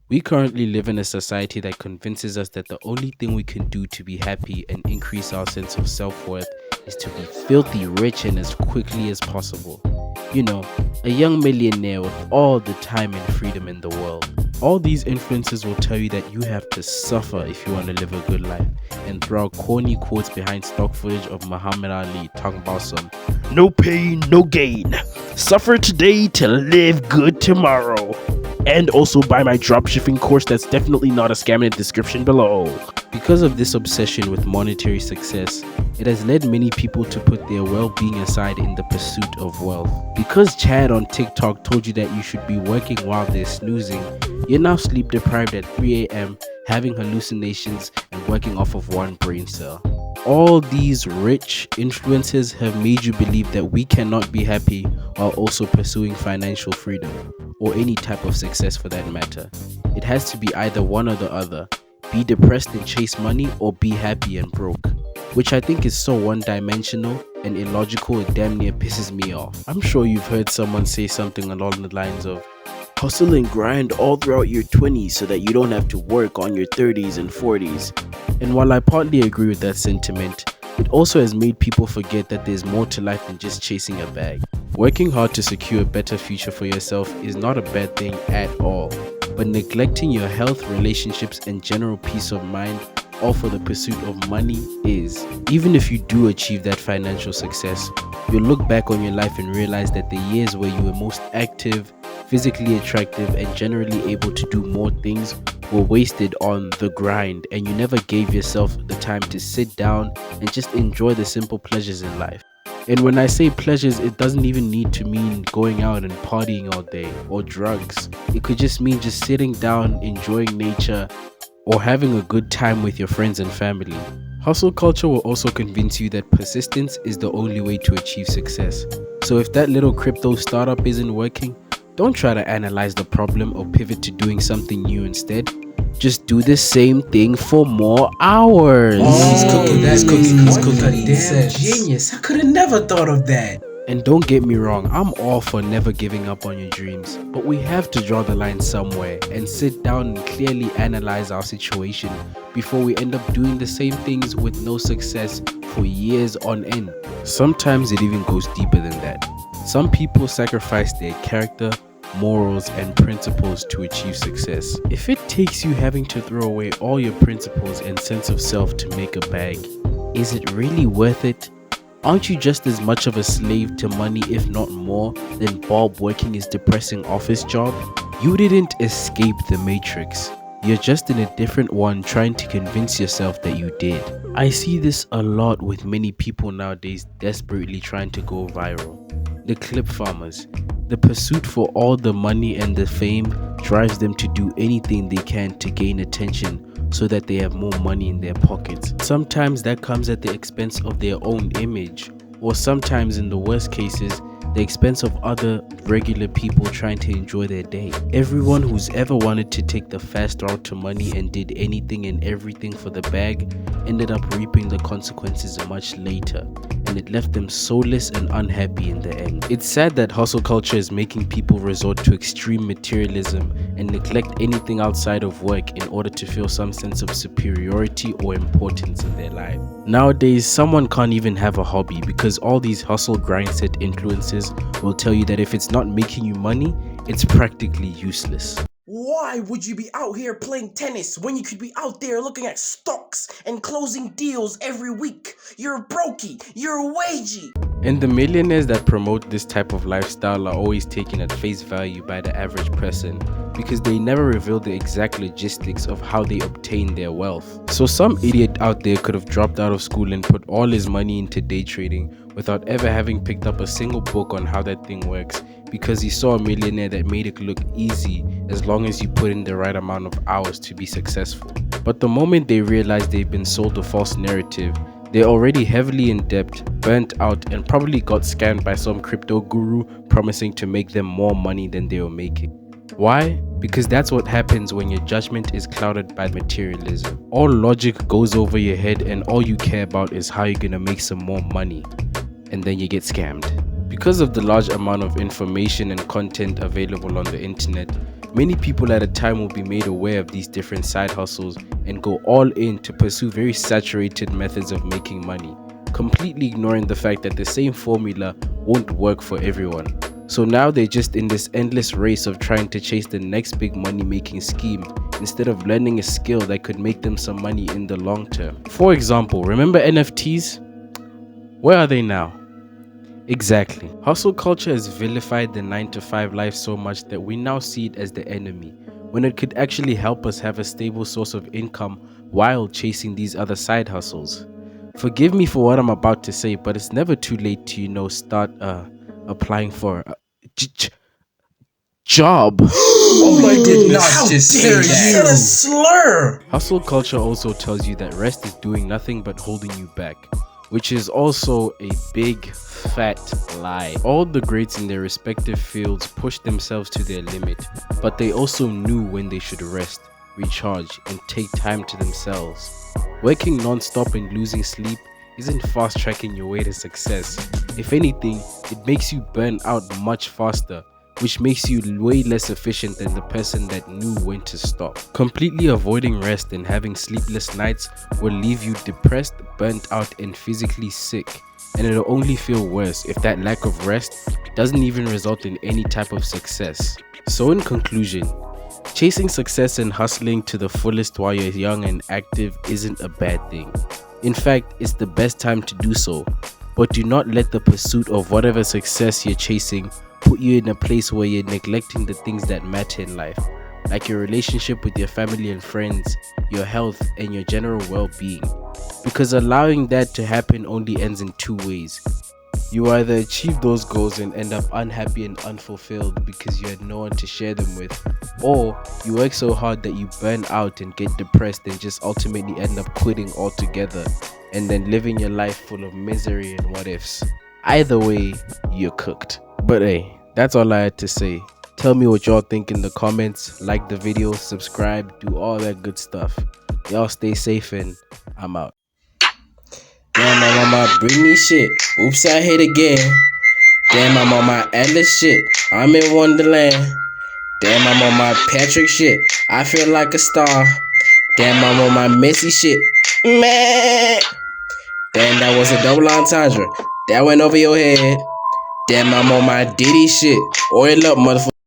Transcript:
We currently live in a society that convinces us that the only thing we can do to be happy and increase our sense of self worth is to be filthy rich and as quickly as possible. You know, a young millionaire with all the time and freedom in the world. All these influencers will tell you that you have to suffer if you want to live a good life and throw out corny quotes behind stock footage of Muhammad Ali talking about some no pain, no gain. Suffer today to live good tomorrow. And also buy my dropshipping course that's definitely not a scam in the description below. Because of this obsession with monetary success, it has led many people to put their well-being aside in the pursuit of wealth. Because Chad on TikTok told you that you should be working while they're snoozing, you're now sleep deprived at 3 a.m., having hallucinations and working off of one brain cell. All these rich influences have made you believe that we cannot be happy while also pursuing financial freedom, or any type of success for that matter. It has to be either one or the other. Be depressed and chase money, or be happy and broke. Which I think is so one-dimensional and illogical it damn near pisses me off. I'm sure you've heard someone say something along the lines of, hustle and grind all throughout your 20s so that you don't have to work on your 30s and 40s. And while I partly agree with that sentiment, it also has made people forget that there's more to life than just chasing a bag. Working hard to secure a better future for yourself is not a bad thing at all, but neglecting your health, relationships, and general peace of mind all for the pursuit of money is. Even if you do achieve that financial success, you'll look back on your life and realize that the years where you were most active, physically attractive, and generally able to do more things were wasted on the grind, and you never gave yourself the time to sit down and just enjoy the simple pleasures in life. And when I say pleasures, it doesn't even need to mean going out and partying all day or drugs. It could just mean just sitting down, enjoying nature, or having a good time with your friends and family. Hustle culture will also convince you that persistence is the only way to achieve success. So if that little crypto startup isn't working, don't try to analyze the problem or pivot to doing something new instead. Just do the same thing for more hours. He's cooking. Damn genius. I could have never thought of that. And don't get me wrong, I'm all for never giving up on your dreams, but we have to draw the line somewhere and sit down and clearly analyze our situation before we end up doing the same things with no success for years on end. Sometimes it even goes deeper than that. Some people sacrifice their character, morals, and principles to achieve success. If it takes you having to throw away all your principles and sense of self to make a bag, is it really worth it? Aren't you just as much of a slave to money, if not more, than Bob working his depressing office job? You didn't escape the matrix. You're just in a different one trying to convince yourself that you did. I see this a lot with many people nowadays desperately trying to go viral. The clip farmers. The pursuit for all the money and the fame drives them to do anything they can to gain attention so that they have more money in their pockets. Sometimes that comes at the expense of their own image, or sometimes in the worst cases, the expense of other regular people trying to enjoy their day. Everyone who's ever wanted to take the fast route to money and did anything and everything for the bag ended up reaping the consequences much later, and it left them soulless and unhappy in the end. It's sad that hustle culture is making people resort to extreme materialism and neglect anything outside of work in order to feel some sense of superiority or importance in their life. Nowadays, someone can't even have a hobby because all these hustle grind set influences will tell you that if it's not making you money, it's practically useless. Why would you be out here playing tennis when you could be out there looking at stocks and closing deals every week? You're brokey, you're wagey. And the millionaires that promote this type of lifestyle are always taken at face value by the average person because they never reveal the exact logistics of how they obtain their wealth. So some idiot out there could have dropped out of school and put all his money into day trading without ever having picked up a single book on how that thing works because he saw a millionaire that made it look easy as long as you put in the right amount of hours to be successful. But the moment they realize they've been sold a false narrative, they're already heavily in debt, burnt out, and probably got scammed by some crypto guru promising to make them more money than they were making. Why? Because that's what happens when your judgment is clouded by materialism. All logic goes over your head and all you care about is how you're gonna make some more money. And then you get scammed. Because of the large amount of information and content available on the internet, Many people at a time will be made aware of these different side hustles and go all in to pursue very saturated methods of making money, completely ignoring the fact that the same formula won't work for everyone. So now they're just in this endless race of trying to chase the next big money making scheme instead of learning a skill that could make them some money in the long term. For example, remember NFTs? Where are they now? Exactly. Hustle culture has vilified the 9 to 5 life so much that we now see it as the enemy, when it could actually help us have a stable source of income while chasing these other side hustles. Forgive me for what I'm about to say, but it's never too late to, start applying for a job. Oh my goodness, How just say dare you? that. Said a slur. Hustle culture also tells you that rest is doing nothing but holding you back, which is also a big fat lie. All the greats in their respective fields pushed themselves to their limit, but they also knew when they should rest, recharge, and take time to themselves. Working non-stop and losing sleep isn't fast tracking your way to success. If anything, it makes you burn out much faster, which makes you way less efficient than the person that knew when to stop. Completely avoiding rest and having sleepless nights will leave you depressed, burnt out, and physically sick. And it'll only feel worse if that lack of rest doesn't even result in any type of success. So in conclusion, chasing success and hustling to the fullest while you're young and active isn't a bad thing. In fact, it's the best time to do so. But do not let the pursuit of whatever success you're chasing put you in a place where you're neglecting the things that matter in life, like your relationship with your family and friends, your health, and your general well-being. Because allowing that to happen only ends in two ways. You either achieve those goals and end up unhappy and unfulfilled because you had no one to share them with, or you work so hard that you burn out and get depressed and just ultimately end up quitting altogether and then living your life full of misery and what ifs. Either way, you're cooked. But hey, that's all I had to say. Tell me what y'all think in the comments, like the video, subscribe, do all that good stuff. Y'all stay safe and I'm out. Damn, I'm on my Britney shit. Oops, I hit again. Damn, I'm on my Atlas shit. I'm in Wonderland. Damn, I'm on my Patrick shit. I feel like a star. Damn, I'm on my Messy shit. Man. Damn, that was a double entendre. That went over your head. Damn, I'm on my Diddy shit. Oil up, motherfucker.